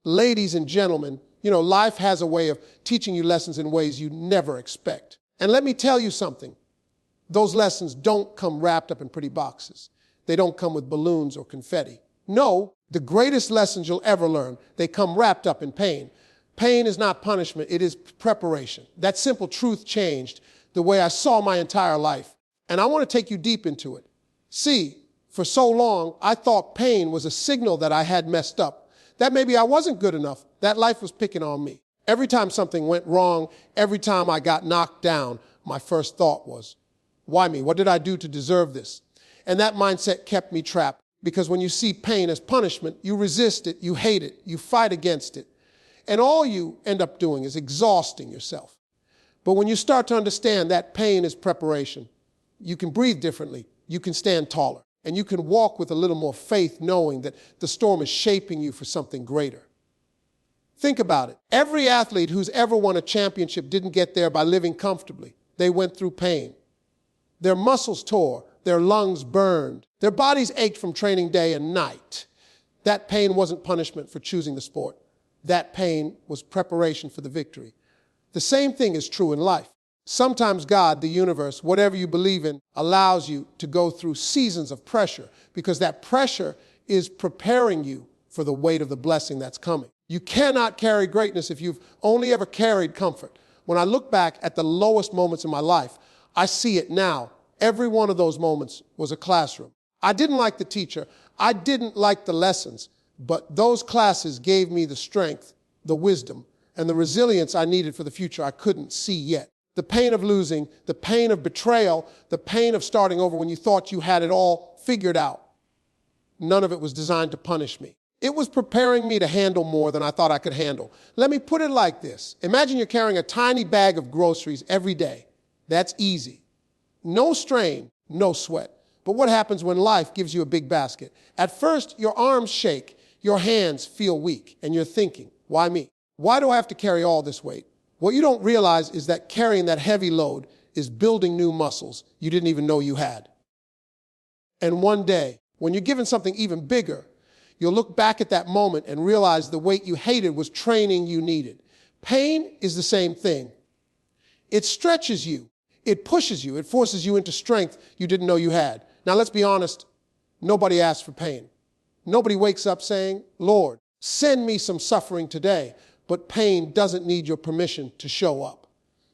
Ladies and gentlemen, life has a way of teaching you lessons in ways you never expect. And let me tell you something. Those lessons don't come wrapped up in pretty boxes. They don't come with balloons or confetti. No, the greatest lessons you'll ever learn, they come wrapped up in pain. Pain is not punishment, it is preparation. That simple truth changed the way I saw my entire life. And I want to take you deep into it. See, for so long, I thought pain was a signal that I had messed up, that maybe I wasn't good enough, that life was picking on me. Every time something went wrong, every time I got knocked down, my first thought was, why me? What did I do to deserve this? And that mindset kept me trapped, because when you see pain as punishment, you resist it, you hate it, you fight against it. And all you end up doing is exhausting yourself. But when you start to understand that pain is preparation, you can breathe differently, you can stand taller, and you can walk with a little more faith, knowing that the storm is shaping you for something greater. Think about it. Every athlete who's ever won a championship didn't get there by living comfortably. They went through pain. Their muscles tore, their lungs burned, their bodies ached from training day and night. That pain wasn't punishment for choosing the sport. That pain was preparation for the victory. The same thing is true in life. Sometimes God, the universe, whatever you believe in, allows you to go through seasons of pressure, because that pressure is preparing you for the weight of the blessing that's coming. You cannot carry greatness if you've only ever carried comfort. When I look back at the lowest moments in my life, I see it now. Every one of those moments was a classroom. I didn't like the teacher. I didn't like the lessons, but those classes gave me the strength, the wisdom, and the resilience I needed for the future I couldn't see yet. The pain of losing, the pain of betrayal, the pain of starting over when you thought you had it all figured out. None of it was designed to punish me. It was preparing me to handle more than I thought I could handle. Let me put it like this. Imagine you're carrying a tiny bag of groceries every day. That's easy. No strain, no sweat. But what happens when life gives you a big basket? At first, your arms shake, your hands feel weak, and you're thinking, why me? Why do I have to carry all this weight? What you don't realize is that carrying that heavy load is building new muscles you didn't even know you had. And one day, when you're given something even bigger, you'll look back at that moment and realize the weight you hated was training you needed. Pain is the same thing. It stretches you. It pushes you. It forces you into strength you didn't know you had. Now, let's be honest. Nobody asks for pain. Nobody wakes up saying, Lord, send me some suffering today. But pain doesn't need your permission to show up.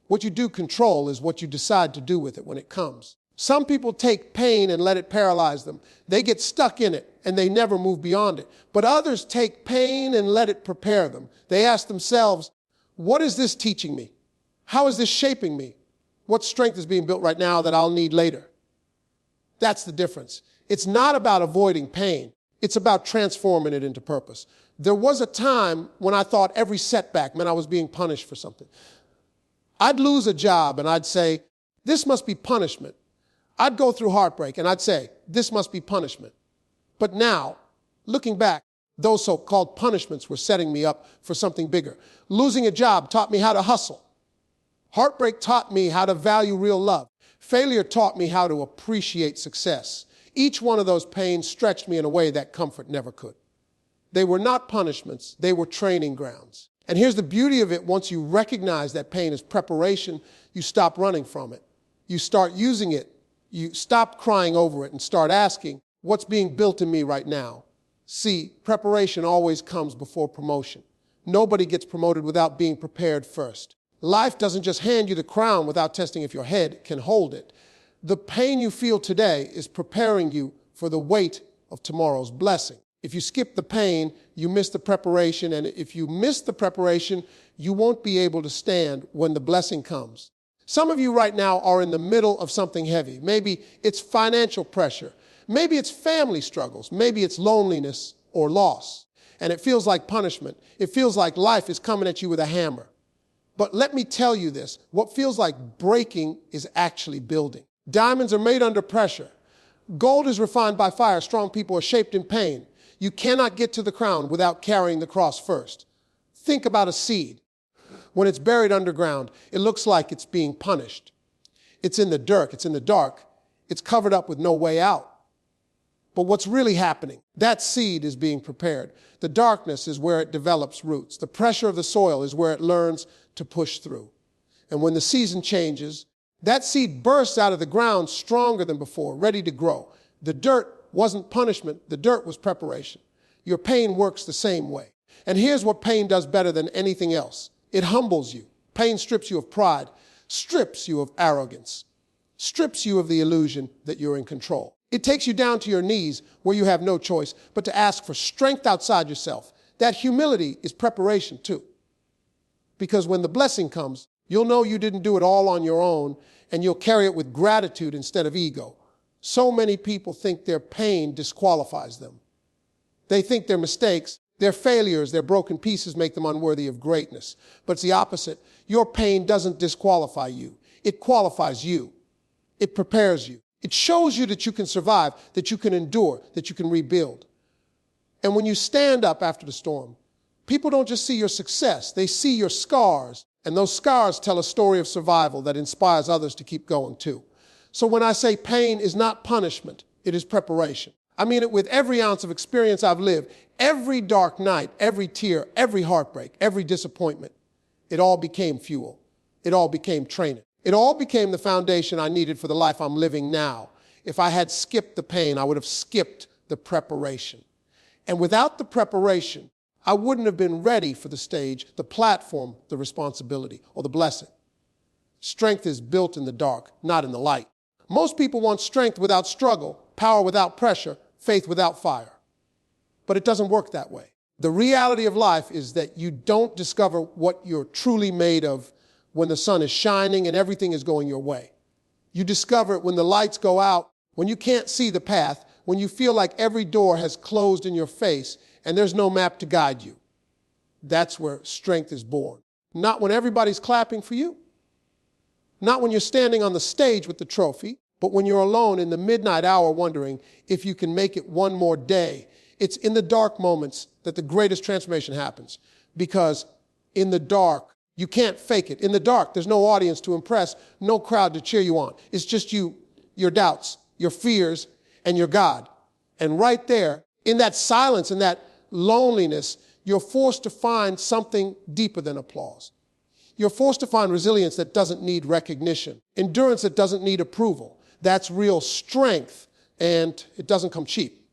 What you do control is what you decide to do with it when it comes. Some people take pain and let it paralyze them. They get stuck in it and they never move beyond it. But others take pain and let it prepare them. They ask themselves, what is this teaching me? How is this shaping me? What strength is being built right now that I'll need later? That's the difference. It's not about avoiding pain. It's about transforming it into purpose. There was a time when I thought every setback meant I was being punished for something. I'd lose a job and I'd say, this must be punishment. I'd go through heartbreak and I'd say, this must be punishment. But now, looking back, those so-called punishments were setting me up for something bigger. Losing a job taught me how to hustle. Heartbreak taught me how to value real love. Failure taught me how to appreciate success. Each one of those pains stretched me in a way that comfort never could. They were not punishments, they were training grounds. And here's the beauty of it: once you recognize that pain is preparation, you stop running from it. You start using it. You stop crying over it and start asking, what's being built in me right now? See, preparation always comes before promotion. Nobody gets promoted without being prepared first. Life doesn't just hand you the crown without testing if your head can hold it. The pain you feel today is preparing you for the weight of tomorrow's blessing. If you skip the pain, you miss the preparation, and if you miss the preparation, you won't be able to stand when the blessing comes. Some of you right now are in the middle of something heavy. Maybe it's financial pressure. Maybe it's family struggles. Maybe it's loneliness or loss. And it feels like punishment. It feels like life is coming at you with a hammer. But let me tell you this: what feels like breaking is actually building. Diamonds are made under pressure. Gold is refined by fire. Strong people are shaped in pain. You cannot get to the crown without carrying the cross first. Think about a seed. When it's buried underground, it looks like it's being punished. It's in the dirt. It's in the dark. It's covered up with no way out. But what's really happening? That seed is being prepared. The darkness is where it develops roots. The pressure of the soil is where it learns to push through. And when the season changes, that seed bursts out of the ground stronger than before, ready to grow. The dirt wasn't punishment. The dirt was preparation. Your pain works the same way. And here's what pain does better than anything else. It humbles you. Pain strips you of pride, strips you of arrogance, strips you of the illusion that you're in control. It takes you down to your knees where you have no choice but to ask for strength outside yourself. That humility is preparation too. Because when the blessing comes, you'll know you didn't do it all on your own, and you'll carry it with gratitude instead of ego. So many people think their pain disqualifies them. They think their mistakes, their failures, their broken pieces make them unworthy of greatness. But it's the opposite. Your pain doesn't disqualify you. It qualifies you. It prepares you. It shows you that you can survive, that you can endure, that you can rebuild. And when you stand up after the storm, people don't just see your success, they see your scars. And those scars tell a story of survival that inspires others to keep going too. So when I say pain is not punishment, it is preparation. I mean it with every ounce of experience I've lived. Every dark night, every tear, every heartbreak, every disappointment, it all became fuel. It all became training. It all became the foundation I needed for the life I'm living now. If I had skipped the pain, I would have skipped the preparation. And without the preparation, I wouldn't have been ready for the stage, the platform, the responsibility, or the blessing. Strength is built in the dark, not in the light. Most people want strength without struggle, power without pressure, faith without fire. But it doesn't work that way. The reality of life is that you don't discover what you're truly made of when the sun is shining and everything is going your way. You discover it when the lights go out, when you can't see the path, when you feel like every door has closed in your face and there's no map to guide you. That's where strength is born. Not when everybody's clapping for you. Not when you're standing on the stage with the trophy, but when you're alone in the midnight hour wondering if you can make it one more day. It's in the dark moments that the greatest transformation happens. Because in the dark, you can't fake it. In the dark, there's no audience to impress, no crowd to cheer you on. It's just you, your doubts, your fears, and your God. And right there, in that silence, in that loneliness, you're forced to find something deeper than applause. You're forced to find resilience that doesn't need recognition, endurance that doesn't need approval. That's real strength, and it doesn't come cheap.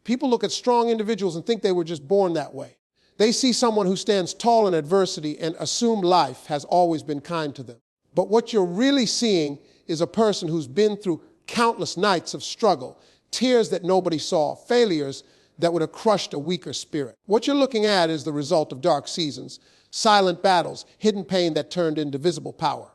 People look at strong individuals and think they were just born that way. They see someone who stands tall in adversity and assume life has always been kind to them. But what you're really seeing is a person who's been through countless nights of struggle, tears that nobody saw, failures that would have crushed a weaker spirit. What you're looking at is the result of dark seasons, silent battles, hidden pain that turned into visible power.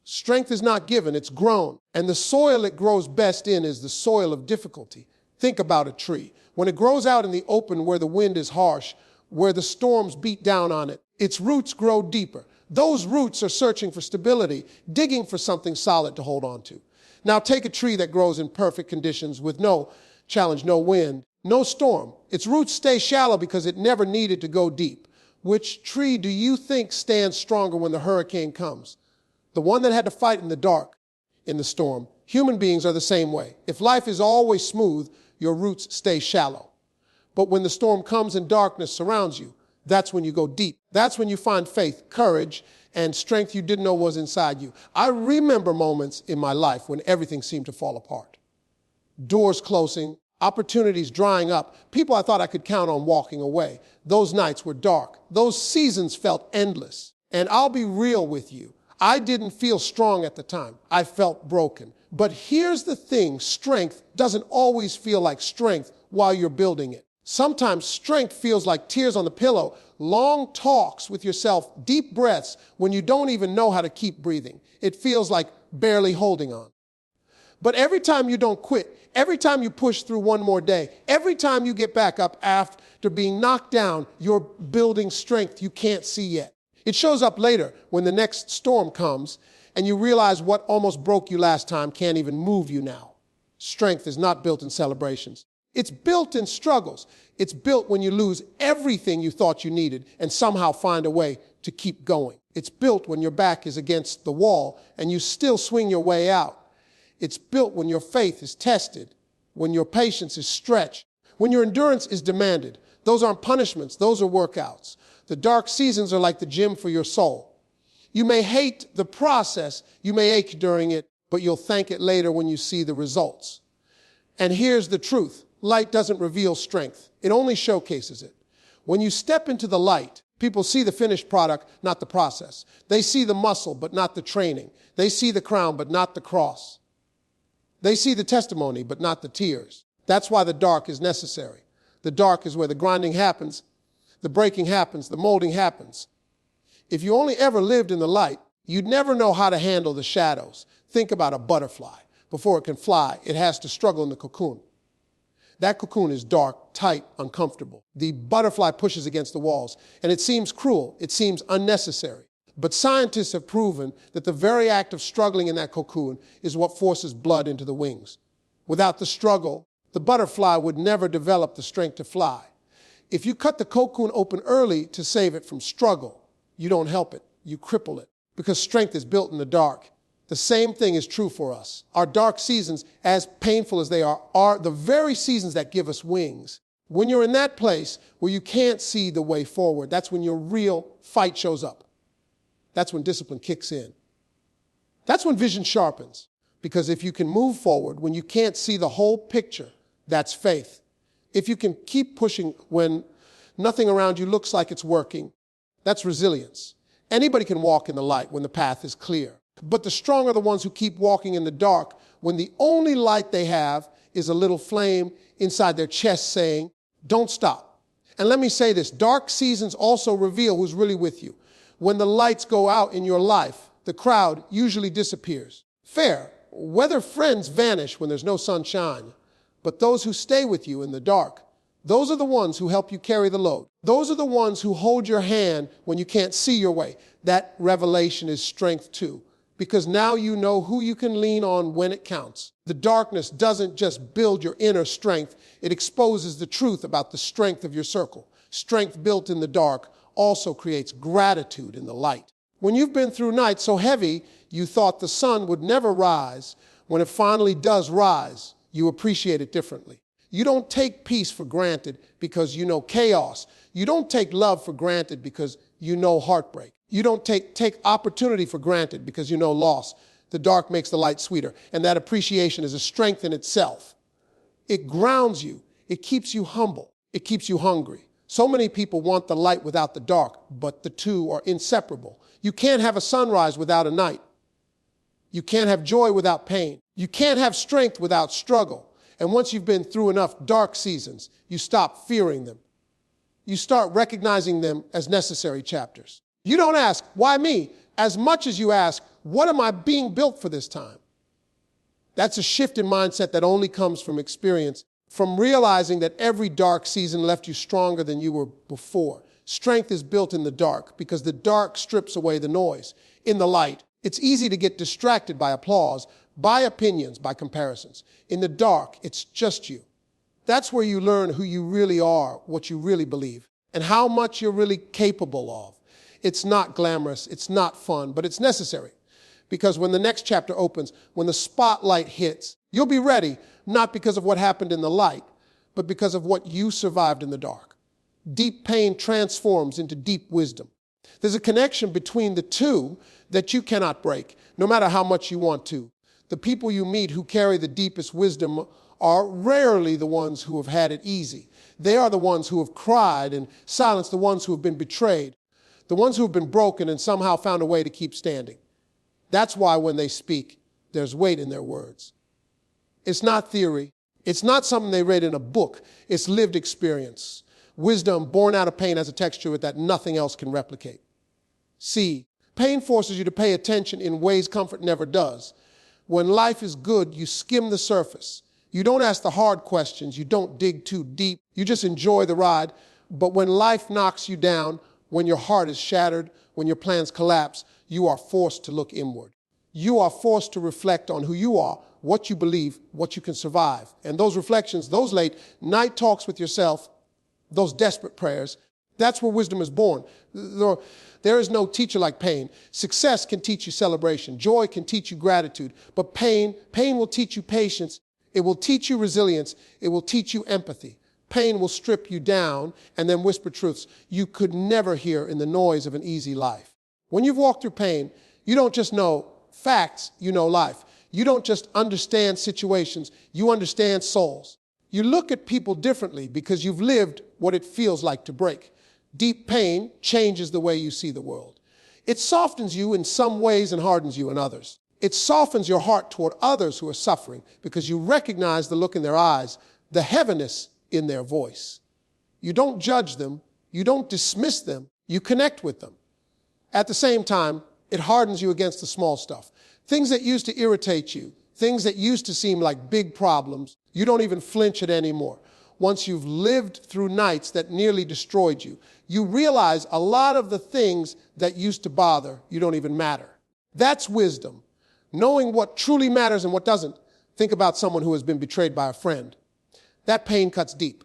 Strength is not given, it's grown. And the soil it grows best in is the soil of difficulty. Think about a tree. When it grows out in the open where the wind is harsh, where the storms beat down on it, its roots grow deeper. Those roots are searching for stability, digging for something solid to hold on to. Now take a tree that grows in perfect conditions with no challenge, no wind, no storm. Its roots stay shallow because it never needed to go deep. Which tree do you think stands stronger when the hurricane comes? The one that had to fight in the dark, in the storm. Human beings are the same way. If life is always smooth, your roots stay shallow. But when the storm comes and darkness surrounds you, that's when you go deep. That's when you find faith, courage, and strength you didn't know was inside you. I remember moments in my life when everything seemed to fall apart. Doors closing, opportunities drying up, people I thought I could count on walking away. Those nights were dark. Those seasons felt endless. And I'll be real with you. I didn't feel strong at the time. I felt broken. But here's the thing, strength doesn't always feel like strength while you're building it. Sometimes strength feels like tears on the pillow, long talks with yourself, deep breaths when you don't even know how to keep breathing. It feels like barely holding on. But every time you don't quit, every time you push through one more day, every time you get back up after being knocked down, you're building strength you can't see yet. It shows up later when the next storm comes and you realize what almost broke you last time can't even move you now. Strength is not built in celebrations. It's built in struggles. It's built when you lose everything you thought you needed and somehow find a way to keep going. It's built when your back is against the wall and you still swing your way out. It's built when your faith is tested, when your patience is stretched, when your endurance is demanded. Those aren't punishments, those are workouts. The dark seasons are like the gym for your soul. You may hate the process, you may ache during it, but you'll thank it later when you see the results. And here's the truth. Light doesn't reveal strength. It only showcases it. When you step into the light, people see the finished product, not the process. They see the muscle, but not the training. They see the crown, but not the cross. They see the testimony, but not the tears. That's why the dark is necessary. The dark is where the grinding happens, the breaking happens, the molding happens. If you only ever lived in the light, you'd never know how to handle the shadows. Think about a butterfly. Before it can fly, it has to struggle in the cocoon. That cocoon is dark, tight, uncomfortable. The butterfly pushes against the walls, and it seems cruel, it seems unnecessary. But scientists have proven that the very act of struggling in that cocoon is what forces blood into the wings. Without the struggle, the butterfly would never develop the strength to fly. If you cut the cocoon open early to save it from struggle, you don't help it, you cripple it, because strength is built in the dark. The same thing is true for us. Our dark seasons, as painful as they are the very seasons that give us wings. When you're in that place where you can't see the way forward, that's when your real fight shows up. That's when discipline kicks in. That's when vision sharpens. Because if you can move forward when you can't see the whole picture, that's faith. If you can keep pushing when nothing around you looks like it's working, that's resilience. Anybody can walk in the light when the path is clear. But the strong are the ones who keep walking in the dark when the only light they have is a little flame inside their chest saying, don't stop. And let me say this, dark seasons also reveal who's really with you. When the lights go out in your life, the crowd usually disappears. Fair, whether friends vanish when there's no sunshine, but those who stay with you in the dark, those are the ones who help you carry the load. Those are the ones who hold your hand when you can't see your way. That revelation is strength too. Because now you know who you can lean on when it counts. The darkness doesn't just build your inner strength, it exposes the truth about the strength of your circle. Strength built in the dark also creates gratitude in the light. When you've been through nights so heavy you thought the sun would never rise, when it finally does rise, you appreciate it differently. You don't take peace for granted because you know chaos. You don't take love for granted because you know heartbreak. You don't take opportunity for granted because you know loss. The dark makes the light sweeter, and that appreciation is a strength in itself. It grounds you. It keeps you humble. It keeps you hungry. So many people want the light without the dark, but the two are inseparable. You can't have a sunrise without a night. You can't have joy without pain. You can't have strength without struggle. And once you've been through enough dark seasons, you stop fearing them. You start recognizing them as necessary chapters. You don't ask, why me? As much as you ask, what am I being built for this time? That's a shift in mindset that only comes from experience, from realizing that every dark season left you stronger than you were before. Strength is built in the dark because the dark strips away the noise. In the light, it's easy to get distracted by applause, by opinions, by comparisons. In the dark, it's just you. That's where you learn who you really are, what you really believe, and how much you're really capable of. It's not glamorous, it's not fun, but it's necessary. Because when the next chapter opens, when the spotlight hits, you'll be ready, not because of what happened in the light, but because of what you survived in the dark. Deep pain transforms into deep wisdom. There's a connection between the two that you cannot break, no matter how much you want to. The people you meet who carry the deepest wisdom are rarely the ones who have had it easy. They are the ones who have cried and silenced the ones who have been betrayed. The ones who have been broken and somehow found a way to keep standing. That's why when they speak, there's weight in their words. It's not theory. It's not something they read in a book. It's lived experience. Wisdom born out of pain has a texture that nothing else can replicate. See, pain forces you to pay attention in ways comfort never does. When life is good, you skim the surface. You don't ask the hard questions. You don't dig too deep. You just enjoy the ride. But when life knocks you down, when your heart is shattered, when your plans collapse, you are forced to look inward. You are forced to reflect on who you are, what you believe, what you can survive. And those reflections, those late night talks with yourself, those desperate prayers, that's where wisdom is born. There is no teacher like pain. Success can teach you celebration. Joy can teach you gratitude. But pain will teach you patience. It will teach you resilience. It will teach you empathy. Pain will strip you down and then whisper truths you could never hear in the noise of an easy life. When you've walked through pain, you don't just know facts, you know life. You don't just understand situations, you understand souls. You look at people differently because you've lived what it feels like to break. Deep pain changes the way you see the world. It softens you in some ways and hardens you in others. It softens your heart toward others who are suffering because you recognize the look in their eyes, the heaviness in their voice. You don't judge them, you don't dismiss them, you connect with them. At the same time, it hardens you against the small stuff. Things that used to irritate you, things that used to seem like big problems, you don't even flinch at anymore. Once you've lived through nights that nearly destroyed you, you realize a lot of the things that used to bother you don't even matter. That's wisdom. Knowing what truly matters and what doesn't. Think about someone who has been betrayed by a friend. That pain cuts deep.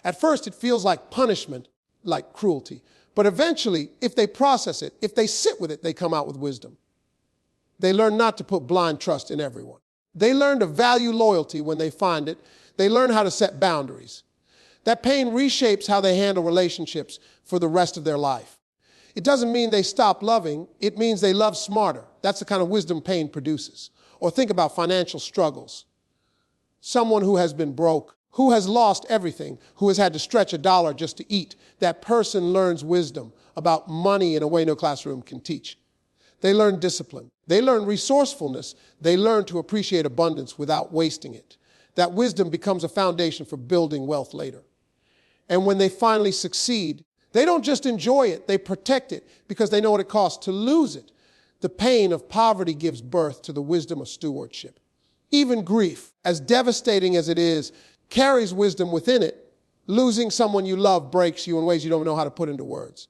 At first, it feels like punishment, like cruelty. But eventually, if they process it, if they sit with it, they come out with wisdom. They learn not to put blind trust in everyone. They learn to value loyalty when they find it. They learn how to set boundaries. That pain reshapes how they handle relationships for the rest of their life. It doesn't mean they stop loving. It means they love smarter. That's the kind of wisdom pain produces. Or think about financial struggles. Someone who has been broke, who has lost everything, who has had to stretch a dollar just to eat. That person learns wisdom about money in a way no classroom can teach. They learn discipline. They learn resourcefulness. They learn to appreciate abundance without wasting it. That wisdom becomes a foundation for building wealth later. And when they finally succeed, they don't just enjoy it, they protect it because they know what it costs to lose it. The pain of poverty gives birth to the wisdom of stewardship. Even grief, as devastating as it is, carries wisdom within it. Losing someone you love breaks you in ways you don't know how to put into words.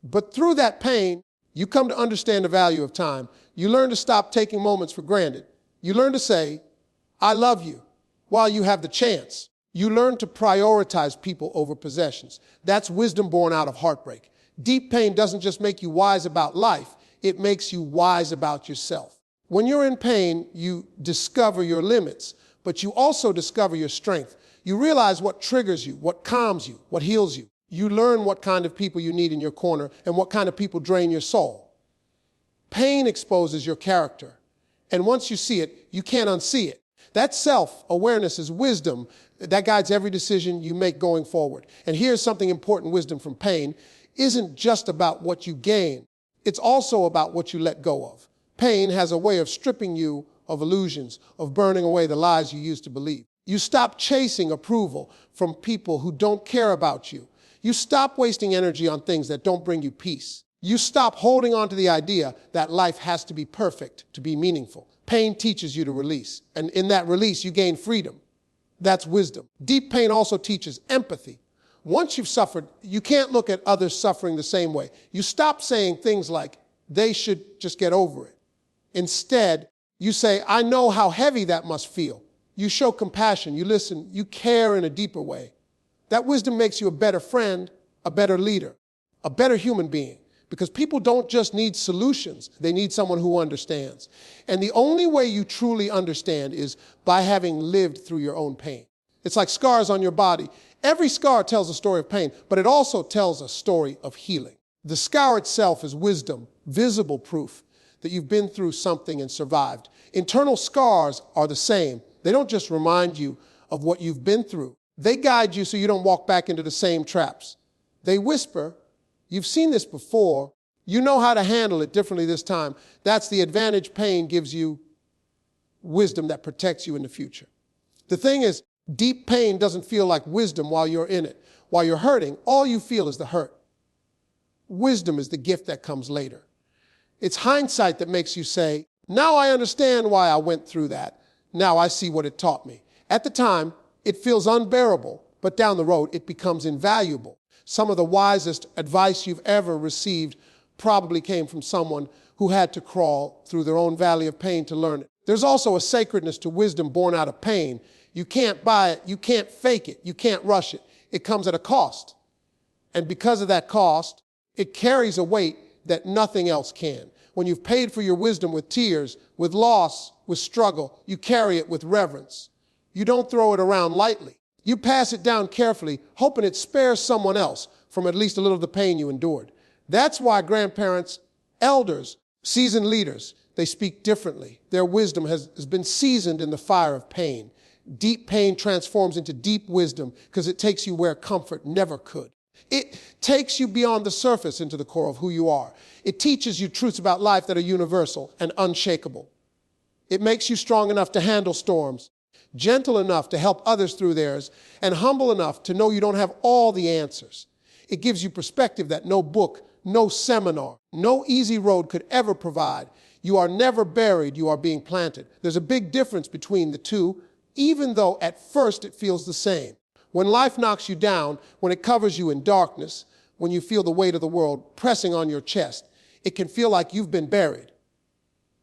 But through that pain, you come to understand the value of time. You learn to stop taking moments for granted. You learn to say, I love you, while you have the chance. You learn to prioritize people over possessions. That's wisdom born out of heartbreak. Deep pain doesn't just make you wise about life, it makes you wise about yourself. When you're in pain, you discover your limits, but you also discover your strength. You realize what triggers you, what calms you, what heals you. You learn what kind of people you need in your corner and what kind of people drain your soul. Pain exposes your character, and once you see it, you can't unsee it. That self-awareness is wisdom that guides every decision you make going forward. And here's something important: wisdom from pain isn't just about what you gain. It's also about what you let go of. Pain has a way of stripping you of illusions, of burning away the lies you used to believe. You stop chasing approval from people who don't care about you. You stop wasting energy on things that don't bring you peace. You stop holding on to the idea that life has to be perfect to be meaningful. Pain teaches you to release, and in that release, you gain freedom. That's wisdom. Deep pain also teaches empathy. Once you've suffered, you can't look at others suffering the same way. You stop saying things like, they should just get over it. Instead, you say, I know how heavy that must feel. You show compassion, you listen, you care in a deeper way. That wisdom makes you a better friend, a better leader, a better human being. Because people don't just need solutions, they need someone who understands. And the only way you truly understand is by having lived through your own pain. It's like scars on your body. Every scar tells a story of pain, but it also tells a story of healing. The scar itself is wisdom, visible proof that you've been through something and survived. Internal scars are the same. They don't just remind you of what you've been through. They guide you so you don't walk back into the same traps. They whisper, you've seen this before. You know how to handle it differently this time. That's the advantage pain gives you, wisdom that protects you in the future. The thing is, deep pain doesn't feel like wisdom while you're in it. While you're hurting, all you feel is the hurt. Wisdom is the gift that comes later. It's hindsight that makes you say, now I understand why I went through that. Now I see what it taught me. At the time, it feels unbearable, but down the road, it becomes invaluable. Some of the wisest advice you've ever received probably came from someone who had to crawl through their own valley of pain to learn it. There's also a sacredness to wisdom born out of pain. You can't buy it, you can't fake it, you can't rush it. It comes at a cost. And because of that cost, it carries a weight that nothing else can. When you've paid for your wisdom with tears, with loss, with struggle, you carry it with reverence. You don't throw it around lightly. You pass it down carefully, hoping it spares someone else from at least a little of the pain you endured. That's why grandparents, elders, seasoned leaders, they speak differently. Their wisdom has been seasoned in the fire of pain. Deep pain transforms into deep wisdom because it takes you where comfort never could. It takes you beyond the surface into the core of who you are. It teaches you truths about life that are universal and unshakable. It makes you strong enough to handle storms, gentle enough to help others through theirs, and humble enough to know you don't have all the answers. It gives you perspective that no book, no seminar, no easy road could ever provide. You are never buried, you are being planted. There's a big difference between the two, even though at first it feels the same. When life knocks you down, when it covers you in darkness, when you feel the weight of the world pressing on your chest, it can feel like you've been buried.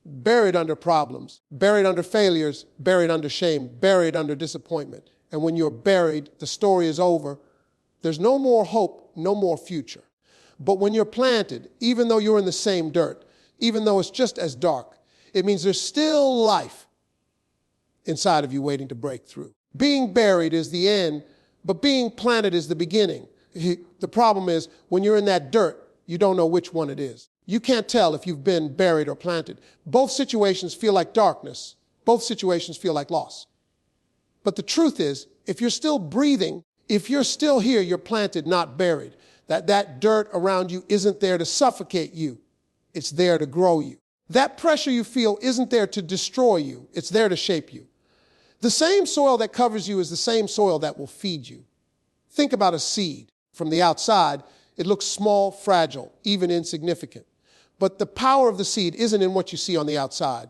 Buried under problems, buried under failures, buried under shame, buried under disappointment. And when you're buried, the story is over. There's no more hope, no more future. But when you're planted, even though you're in the same dirt, even though it's just as dark, it means there's still life inside of you waiting to break through. Being buried is the end, but being planted is the beginning. The problem is when you're in that dirt, you don't know which one it is. You can't tell if you've been buried or planted. Both situations feel like darkness. Both situations feel like loss. But the truth is, if you're still breathing, if you're still here, you're planted, not buried. That dirt around you isn't there to suffocate you. It's there to grow you. That pressure you feel isn't there to destroy you. It's there to shape you. The same soil that covers you is the same soil that will feed you. Think about a seed. From the outside, it looks small, fragile, even insignificant. But the power of the seed isn't in what you see on the outside.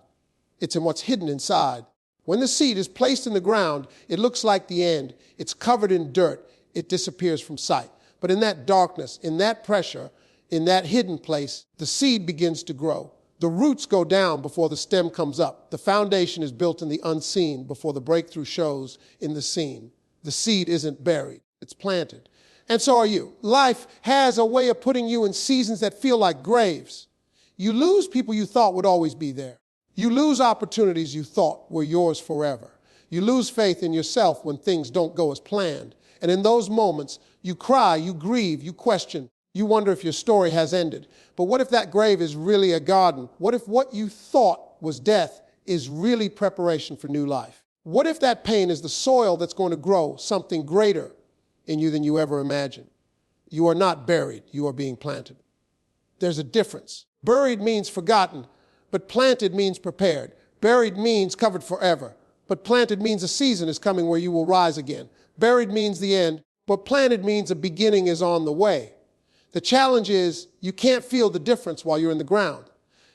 It's in what's hidden inside. When the seed is placed in the ground, it looks like the end. It's covered in dirt. It disappears from sight. But in that darkness, in that pressure, in that hidden place, the seed begins to grow. The roots go down before the stem comes up. The foundation is built in the unseen before the breakthrough shows in the seen. The seed isn't buried. It's planted. And so are you. Life has a way of putting you in seasons that feel like graves. You lose people you thought would always be there. You lose opportunities you thought were yours forever. You lose faith in yourself when things don't go as planned. And in those moments, you cry, you grieve, you question. You wonder if your story has ended. But what if that grave is really a garden? What if what you thought was death is really preparation for new life? What if that pain is the soil that's going to grow something greater in you than you ever imagined? You are not buried. You are being planted. There's a difference. Buried means forgotten, but planted means prepared. Buried means covered forever, but planted means a season is coming where you will rise again. Buried means the end, but planted means a beginning is on the way. The challenge is you can't feel the difference while you're in the ground.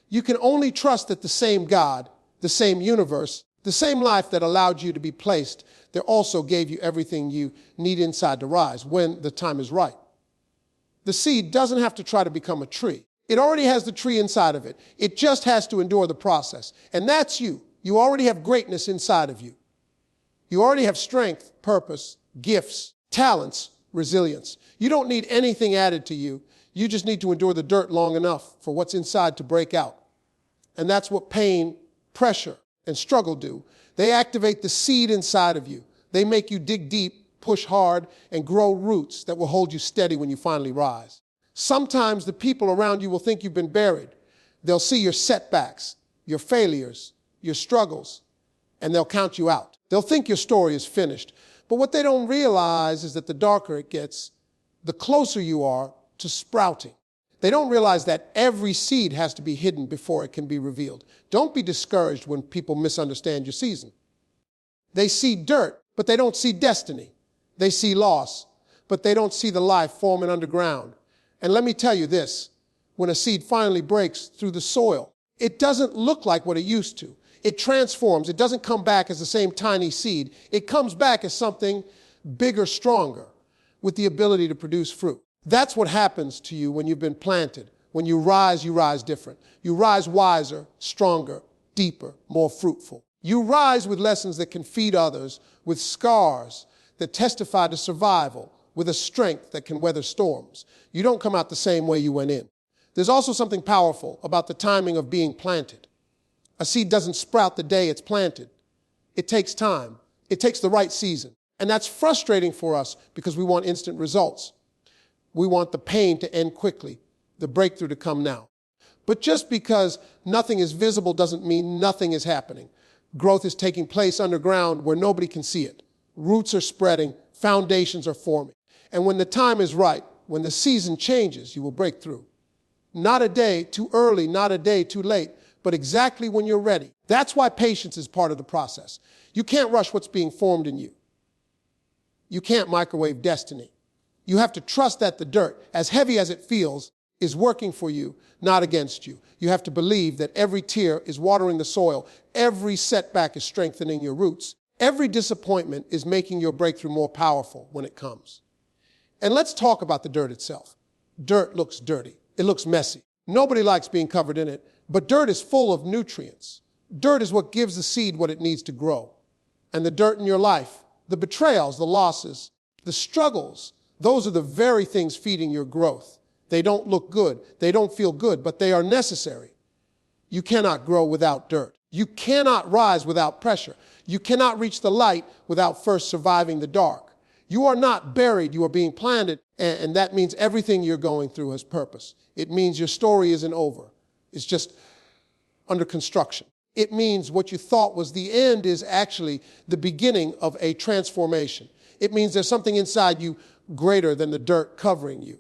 You can only trust that the same God, the same universe, the same life that allowed you to be placed, there also gave you everything you need inside to rise when the time is right. The seed doesn't have to try to become a tree. It already has the tree inside of it. It just has to endure the process. And that's you. You already have greatness inside of you. You already have strength, purpose, gifts, talents, resilience. You don't need anything added to you. You just need to endure the dirt long enough for what's inside to break out. And that's what pain, pressure, and struggle do. They activate the seed inside of you. They make you dig deep, push hard, and grow roots that will hold you steady when you finally rise. Sometimes the people around you will think you've been buried. They'll see your setbacks, your failures, your struggles, and they'll count you out. They'll think your story is finished. But what they don't realize is that the darker it gets, the closer you are to sprouting. They don't realize that every seed has to be hidden before it can be revealed. Don't be discouraged when people misunderstand your season. They see dirt, but they don't see destiny. They see loss, but they don't see the life forming underground. And let me tell you this, when a seed finally breaks through the soil, it doesn't look like what it used to. It transforms. It doesn't come back as the same tiny seed. It comes back as something bigger, stronger, with the ability to produce fruit. That's what happens to you when you've been planted. When you rise different. You rise wiser, stronger, deeper, more fruitful. You rise with lessons that can feed others, with scars that testify to survival, with a strength that can weather storms. You don't come out the same way you went in. There's also something powerful about the timing of being planted. A seed doesn't sprout the day it's planted. It takes time. It takes the right season. And that's frustrating for us because we want instant results. We want the pain to end quickly, the breakthrough to come now. But just because nothing is visible doesn't mean nothing is happening. Growth is taking place underground where nobody can see it. Roots are spreading, foundations are forming. And when the time is right, when the season changes, you will break through. Not a day too early, not a day too late, but exactly when you're ready. That's why patience is part of the process. You can't rush what's being formed in you. You can't microwave destiny. You have to trust that the dirt, as heavy as it feels, is working for you, not against you. You have to believe that every tear is watering the soil. Every setback is strengthening your roots. Every disappointment is making your breakthrough more powerful when it comes. And let's talk about the dirt itself. Dirt looks dirty. It looks messy. Nobody likes being covered in it, but dirt is full of nutrients. Dirt is what gives the seed what it needs to grow. And the dirt in your life, the betrayals, the losses, the struggles, those are the very things feeding your growth. They don't look good. They don't feel good, but they are necessary. You cannot grow without dirt. You cannot rise without pressure. You cannot reach the light without first surviving the dark. You are not buried. You are being planted, and that means everything you're going through has purpose. It means your story isn't over. It's just under construction. It means what you thought was the end is actually the beginning of a transformation. It means there's something inside you greater than the dirt covering you.